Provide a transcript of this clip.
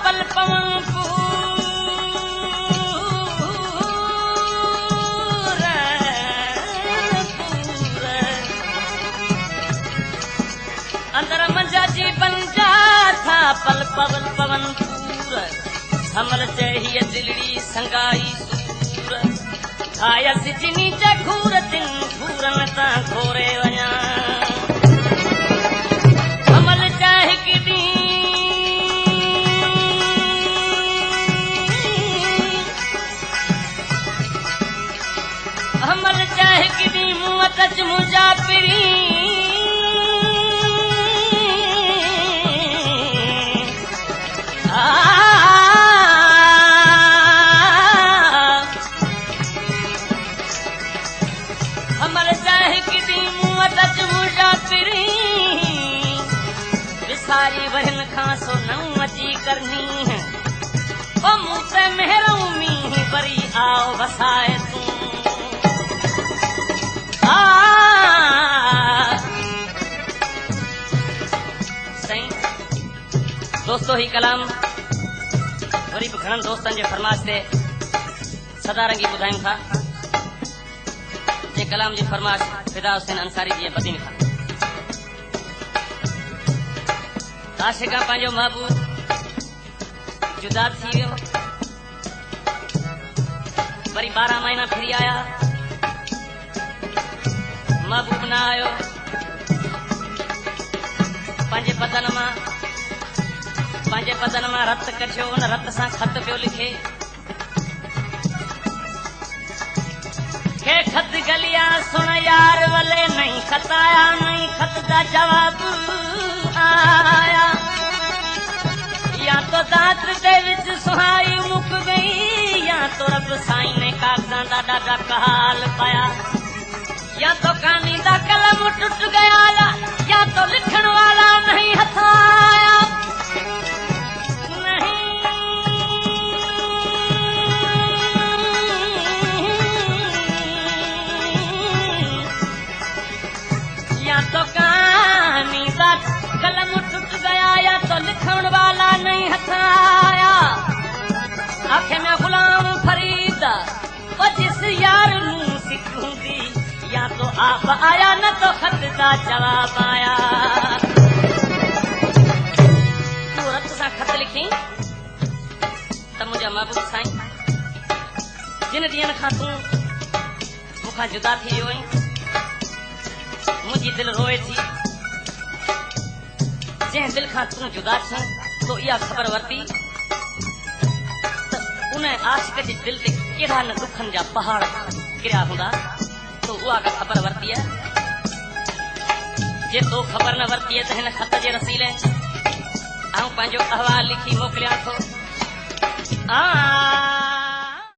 पल पवन अंदर मंजा जी बन जा था पल पवन पवन पूर हमल चाहिए दिलड़ी संगाई सूर खाया सिजनी जघूर दिन घूरन ता घोरे वञा हमल चाह किदी हमल चाह किदी मुँह तच मुंजा पिरी हमल चाहे किदी मुँह तच मुंजा पिरी विसारी वहन खां सो नऊ अची करनी है ओ मुँह ते मेहरों मींह बरी आओ बसाए तू सही दोस्तों ही कलाम वरी भी घणनि दोस्तनि जे फरमाइश ते सदा रंगी ॿुधायूं था जे कलाम जी फरमाइश फिदा हुसैन अंसारी जी बदीन खां आशिका पंहिंजो महबूब जुदा थी वियो वरी 12 महीना फिरी आया महबूब न आयो पंहिंजे बदन मां रत कढियो उन रत सां खत पियो लिखे के खत गलिया सुन यार वले नहीं खत आया नहीं खत का जवाब आया या तो दांत दे विच सुहाई मुक गई या तो रब साईं ने कागजां दा ॾाढा कहाल पाया या तो कहानी दा कलम टूट गया या तो लिखण वाला नहीं हथ आया तो कहानी का कलम टूट गया या तो लिखण वाला नहीं हथ आया आखे में गुलाम फरीद वो जिस यार नू सिखूंगी या तो आप आया न तो खत का जवाब आया तू रत सां खत लिखी त मुंहिंजा महबूब साईं जिन ॾींहंनि खां तूं मूंखां जुदा थी वियो आहीं मुझी दिल रोए थी जंहिं दिल खां तूं जुदा थी तो इहा ख़बर वरिती त उन आशिक जे दिल ते कहिड़ा न दुखनि जा पहाड़ किरिया हूंदा तो उहा का ख़बर वरिती आहे जे तो ख़बर न वरिती आहे त हिन खत जे रसीले आऊं पंहिंजो अहवाल लिखी मोकिलियां थो